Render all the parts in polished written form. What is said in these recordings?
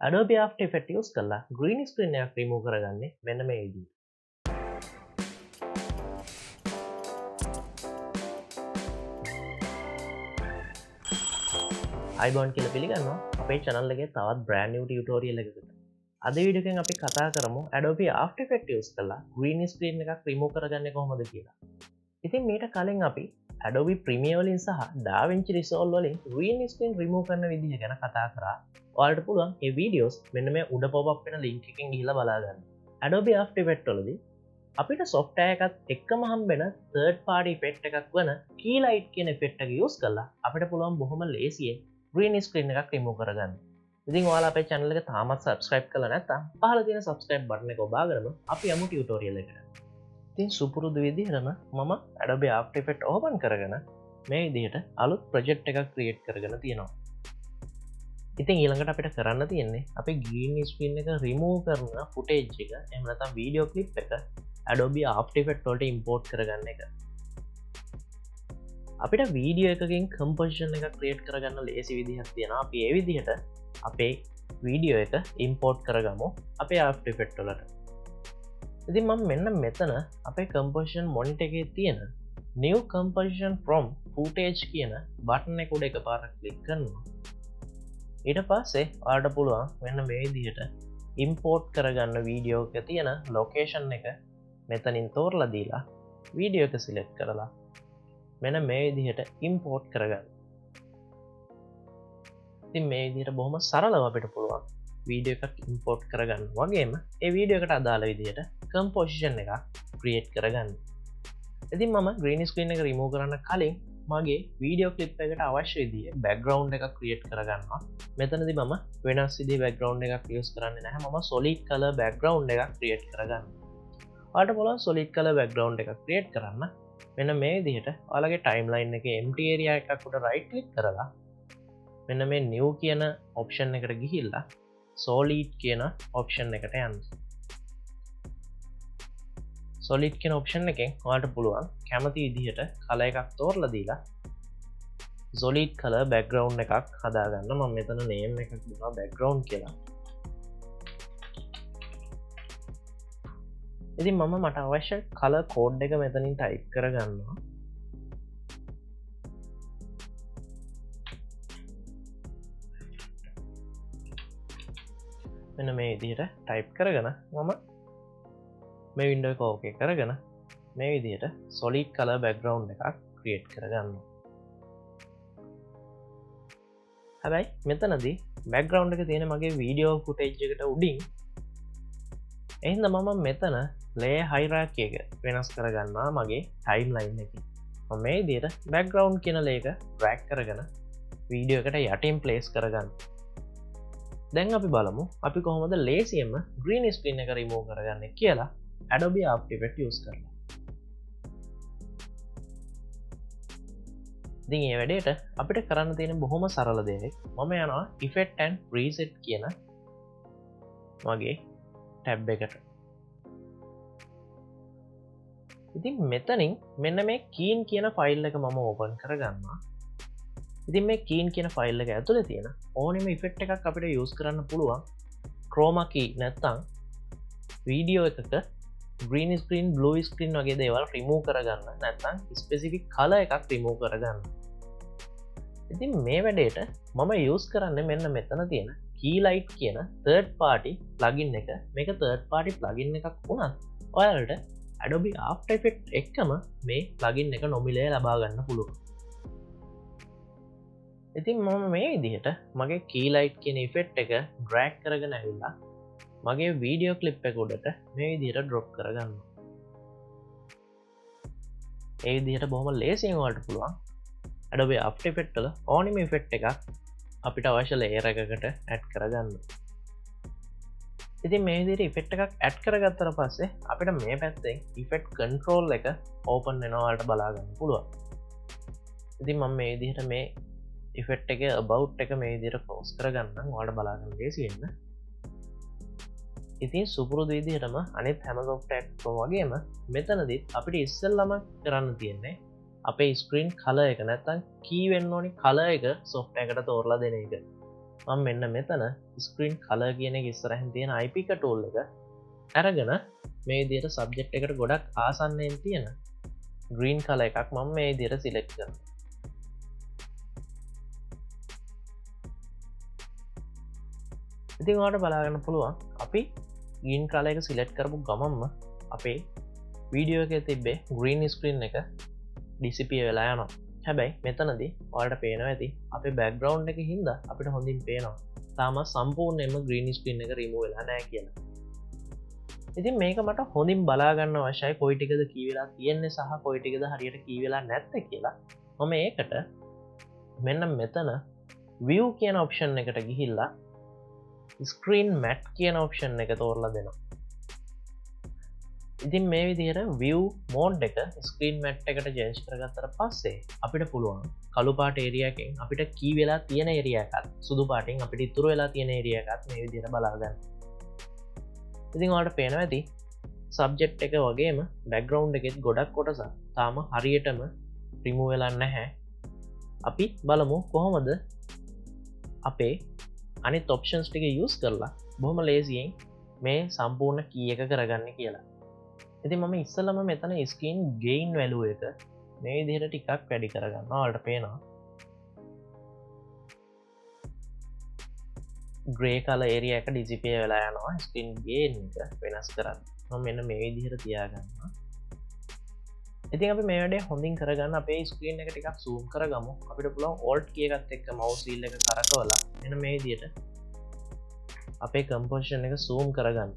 Adobe After Effect use කරලා green screen එකක් remove කරගන්නේ මෙන්න මේ විදිහට. අයිබෝන් කියලා පිළිගන්නවා අපේ channel එකේ තවත් brand new tutorial එකකට. අද වීඩියෝ එකෙන් අපි කතා කරමු Adobe After Effect use කරලා green screen එකක් remove කරගන්නේ කොහොමද කියලා. ඉතින් මීට කලින් අපි Adobe Premiere වලින් සහ DaVinci Resolve වලින් green screen remove කරන විදිහ ගැන කතා කරා. ඔයාලට පුළුවන් මේ වීඩියෝස් මෙන්න මේ උඩ pop up වෙන link එකෙන් ගිහිල්ලා බලා ගන්න. Adobe After Effect වලදී අපිට software එකත් එක්කම හම්බෙන third party effect එකක් වන keylight කියන effect එක use කරලා අපිට පුළුවන් බොහොම ලේසියෙන් green screen එකක් remove කරගන්න. ඉතින් ඔයාලා අපේ channel එක තාමත් subscribe කරලා නැත්නම් පහළ තියෙන subscribe button එක ඔබාගෙනම අපි යමු tutorial එකට. ඉතින් සුපුරුදු විදිහටම මම Adobe After Effect open කරගෙන මේ විදිහට අලුත් project එකක් create කරගෙන තියෙනවා. ඉතින් ඊළඟට අපිට කරන්න තියෙන්නේ අපි green screen එක remove කරන footage එක එහෙම නැත්නම් video clip එක Adobe After Effect වලට import කරගන්න එක. අපිට video එකකින් composition එකක් create කරගන්න ලේසි විදිහක් තියෙනවා. අපි ඒ විදිහට අපේ video එක import කරගමු අපේ After Effect වලට. ඉතින් මම මෙන්න මෙතන අපේ composition monitor එකේ තියෙන new composition from footage කියන button එක උඩ එකපාරක් click කරනවා. ඊට පස්සේ ඔයාලට පුළුවන් මෙන්න මේ විදිහට import කරගන්න වීඩියෝ එක තියෙන location එක මෙතනින් තෝරලා දීලා වීඩියෝ එක select කරලා මෙන්න මේ විදිහට import කරගන්න. ඉතින් මේ විදිහට බොහොම සරලව අපිට පුළුවන් වීඩියෝ එකක් import කරගන්න වගේම ඒ වීඩියෝ එකට අදාළ විදිහට composition එකක් create කරගන්න. ඉතින් මම green screen එක remove කරන්න කලින් මගේ වීඩියෝ ක්ලිප් එකට අවශ්‍ය විදිහේ background එකක් create කරගන්නවා. මෙතනදී මම වෙනස් විදිහේ background එකක් use කරන්නේ නැහැ. මම solid color background එකක් create කරගන්නවා. ඔයාලට පුළුවන් solid color background එකක් create කරන්න. මෙන්න මේ විදිහට ඔයාලගේ timeline එකේ empty area එකක් උඩ right click කරලා මෙන්න මේ new කියන option එකට ගිහිල්ලා solid කියන option එකට යන්න. solid කියන option එකෙන් ඔයාලට පුළුවන් කැමති විදිහට color එකක් තෝරලා දීලා solid color background එකක් හදාගන්න. මම මෙතන name එකක් දුන්නා background කියලා. ඉතින් මට අවශ්‍ය color code එක මෙතනින් type කරගන්නවා. මෙන්න මේ විදිහට type කරගෙන මම මේ window එක ඕකේ කරගෙන මේ විදිහට solid color background එකක් create කරගන්නවා. හැබැයි මෙතනදී background එක තියෙන මගේ video footage එකට උඩින් එහෙනම් මම මෙතන layer hierarchy එක වෙනස් කරගන්නවා මගේ timeline එකේ. මම මේ විදිහට background කියන layer එක drag කරගෙන video එකට යටින් place කරගන්න. දැන් අපි බලමු අපි කොහොමද ලේසියෙන්ම green screen එක remove කරගන්නේ කියලා Adobe After Effect use කරලා. ඉතින් මේ වැඩේට අපිට කරන්න තියෙන බොහොම සරල දෙයක්. මම යනවා Effect and Preset කියන මගේ tab එකට. ඉතින් මෙතනින් මෙන්න මේ keen කියන file එක මම open කරගන්නවා. ඉතින් මේ keen කියන file එක ඇතුලේ තියෙන ඕනෙම effect එකක් අපිට use කරන්න පුළුවන්. Chromakey නැත්නම් වීඩියෝ එකක green screen blue screen වගේ දේවල් remove කරගන්න නැත්නම් specific color එකක් remove කරගන්න. ඉතින් මේ වැඩේට මම use කරන්නේ මෙන්න මෙතන තියෙන keylight කියන third party plugin එක. මේක third party plugin එකක් වුණත් ඔයාලට Adobe After Effects එක්කම මේ plugin එක නොමිලේ ලබා ගන්න පුළුවන්. ඉතින් මම මේ විදිහට මගේ keylight කියන effect එක drag කරගෙන ඇවිල්ලා මගේ වීඩියෝ ක්ලිප් එක උඩට මේ විදිහට drop කරගන්නවා. ඒ විදිහට බොහොම ලේසියෙන් ඔයාලට පුළුවන් Adobe After Effects වල ඕනෙම effect එකක් අපිට අවශ්‍ය layer එකකට add කරගන්න. ඉතින් මේ විදිහට effect එකක් add කරගත්තට පස්සේ අපිට මේ පැත්තෙන් effect control එක open වෙනවා ඔයාලට බලා ගන්න පුළුවන්. ඉතින් මම මේ විදිහට මේ effect එකේ about එක මේ විදිහට close කරගන්නම් ඔයාලට බලා ගන්න ලේසි වෙන්න. ඉතින් සුපුරුදු විදිහටම අනිත් හැම software එකකම වගේම මෙතනදී අපිට ඉස්සෙල්ලාම කරන්න තියෙන්නේ අපේ screen color එක නැත්නම් key වෙන්න ඕනි color එක software එකට තෝරලා දෙන එක. මම මෙන්න මෙතන ස්ක්‍රීන් කලර් කියන එක ඉස්සරහින් තියෙන IP ටූල් එක අරගෙන මේ විදිහට සබ්ජෙක්ට් එකට ගොඩක් ආසන්නයෙන් තියෙන green color එකක් මම මේ විදිහට select කරනවා. ඉතින් ඔයාලට බලා ගන්න පුළුවන් අපි green color එක select කරපු ගමන්ම අපේ වීඩියෝ එකේ තිබ්බේ green screen එක disappear වෙලා යනවා. හැබැයි මෙතනදී ඔයාලට පේනවා ඇති අපේ background එකේ හින්දා අපිට හොඳින් පේනවා. තාම සම්පූර්ණයෙන්ම green screen එක remove වෙලා නැහැ කියලා. ඉතින් මේක මට හොඳින් බලා ගන්න අවශ්‍යයි කොයි ටිකද කී වෙලා තියෙන්නේ සහ කොයි ටිකද හරියට කී වෙලා නැත්තේ කියලා. මම ඒකට මෙන්න මෙතන view කියන option එකට ගිහිල්ලා screen matte කියන option එක තෝරලා දෙනවා. ඉතින් මේ විදිහට view mode එක screen matte එකට change කරගත්තට පස්සේ අපිට පුළුවන් කළු පාට area එකෙන් අපිට කී වෙලා තියෙන area එකත් සුදු පාටින් අපිට ඉතුරු වෙලා තියෙන area එකත් මේ විදිහට බලා ගන්න. ඉතින් ඔයාලට පේනවා ඇති සබ්ජෙක්ට් එක වගේම බෑග්ග්‍රවුන්ඩ් එකෙත් ගොඩක් කොටසක් තාම හරියටම රිමූව් වෙලා නැහැ. අපි බලමු කොහොමද අපේ අනිත් ඔප්ෂන්ස් ටික යූස් කරලා බොහොම ලේසියෙන් මේ සම්පූර්ණ කී එක කරගන්න කියලා. ඉතින් මම ඉස්සෙල්ලාම මෙතන ස්ක්‍රීන් ගේයින් වැලියු එක මේ විදිහට ටිකක් වැඩි කරගන්නවා. ඔයාලට පේනවා ග්‍රේ කලර් ඒරියා එක ඩිසිපියර් වෙලා යනවා. ස්ක්‍රීන් ගේන් එක වෙනස් කරන්න මම මෙන්න මේ විදිහට තියාගන්නවා. ඉතින් අපි මේ වැඩේ හොඳින් කරගන්න අපේ ස්ක්‍රීන් එක ටිකක් zoom කරගමු. අපිට පුළුවන් alt key එකත් එක්ක mouse wheel එක කරකවලා මෙන්න මේ විදිහට අපේ composition එක zoom කරගන්න.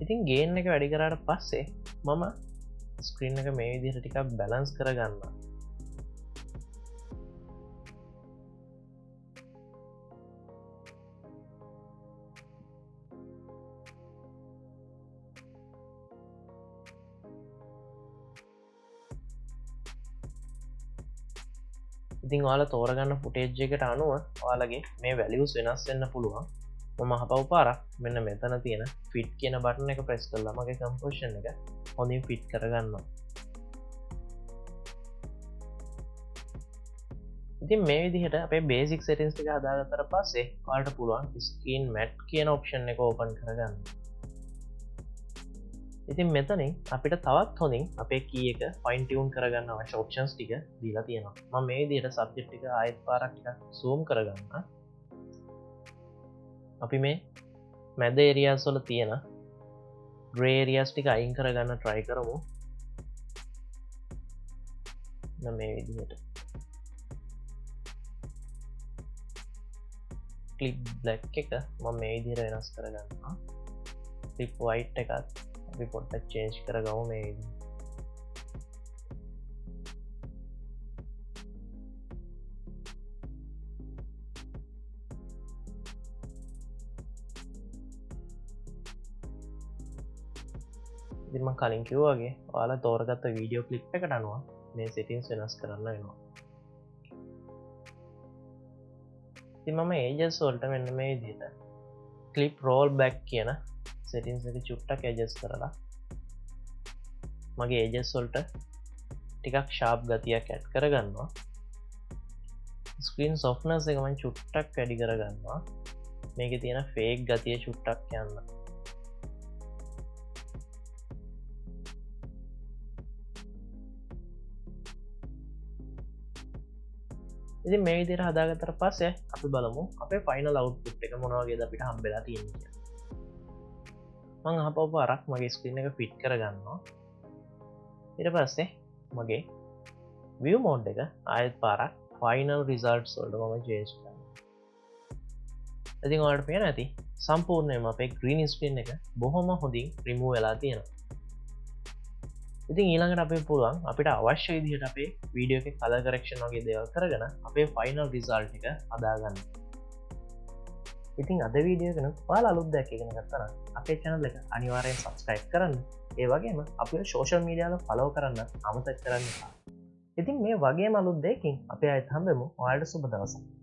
ඉතින් ගේන් එක වැඩි කරාට පස්සේ මම ස්ක්‍රීන් එක මේ විදිහට ටිකක් balance කරගන්නවා. ඉතින් ඔයාලා තෝරගන්න ෆුටේජ් එකට අනුව ඔයාලගේ මේ වැලියුස් වෙනස් වෙන්න පුළුවන්. මම අහපව් පාරක් මෙන්න මෙතන තියෙන ෆිට් කියන බටන් එක ප්‍රෙස් කරලා මගේ කම්පොසිෂන් එක හොඳින් ෆිට් කරගන්නවා. ඉතින් මේ විදිහට අපේ බේසික් සෙටින්ග්ස් ටික හදාගත්තට පස්සේ ඔයාලට පුළුවන් ස්ක්‍රීන් මැට් කියන ඔප්ෂන් එක ඕපන් කරගන්න. ඉතින් මෙතනින් අපිට තවත් හොඳින් අපේ කී එක ෆයින් ටියුන් කරගන්න අවශ්‍ය ඔප්ෂන්ස් ටික දීලා තියෙනවා. මම මේ විදිහට සබ්ජෙක්ට් ටික ආයෙත් පාරක් ටිකක් zoom කරගන්නවා. අපි මේ මැද ඒරියාස් වල තියෙන ග්‍රේ ඒරියාස් ටික අයින් කරගන්න try කරමු. මේ විදිහට clip black එක මම මේ විදිහට වෙනස් කරගන්නවා. clip white එකත් අපි පොඩ්ඩක් change කරගමු මේ විදිහට. ඉතින් මම කලින් කිව්වා වගේ ඔයාලා තෝරගත්ත වීඩියෝ ක්ලිප් එකට අනුව මේ settings වෙනස් කරන්න වෙනවා. ඉතින් මම edges වලට මෙන්න මේ විදිහට clip roll back කියන settings එක චුට්ටක් adjust කරලා මගේ edges වලට ටිකක් sharp ගතියක් add කරගන්නවා. screen softness එක මම චුට්ටක් වැඩි කරගන්නවා. මේකේ තියෙන fake ගතිය චුට්ටක් යන්න. ඉතින් මේ විදිහට හදාගත්තට පස්සේ අපි බලමු අපේ ෆයිනල් අවුට්පුට් එක මොන වගේද අපිට හම්බෙලා තියෙන්නේ කියලා. මම අහපව පාරක් මගේ ස්ක්‍රීන් එක ෆිට කරගන්නවා. ඊට පස්සේ මගේ view mode එක ආයෙත් පාරක් final results වලට මම change කරනවා. ඉතින් ඔයාලට පේනවා ඇති සම්පූර්ණයෙන්ම අපේ green screen එක බොහොම හොඳින් remove වෙලා තියෙනවා. ඉතින් ඊළඟට අපේ පුළුවන් අපිට අවශ්‍ය විදිහට අපේ වීඩියෝ එකේ color correction වගේ දේවල් කරගෙන අපේ final result එක හදාගන්න. ඉතින් අද වීඩියෝ එක නම් ඔයාලා අලුත් දෙයක් ඉගෙන ගත්තා නම් අපේ channel එක අනිවාර්යෙන් subscribe කරන්න. ඒ වගේම අපේ social media වල follow කරන්න අමතක කරන්න එපා. ඉතින් මේ වගේම අලුත් දෙයකින් අපි ආයෙත් හම්බෙමු. ඔයාලට සුබ දවසක්.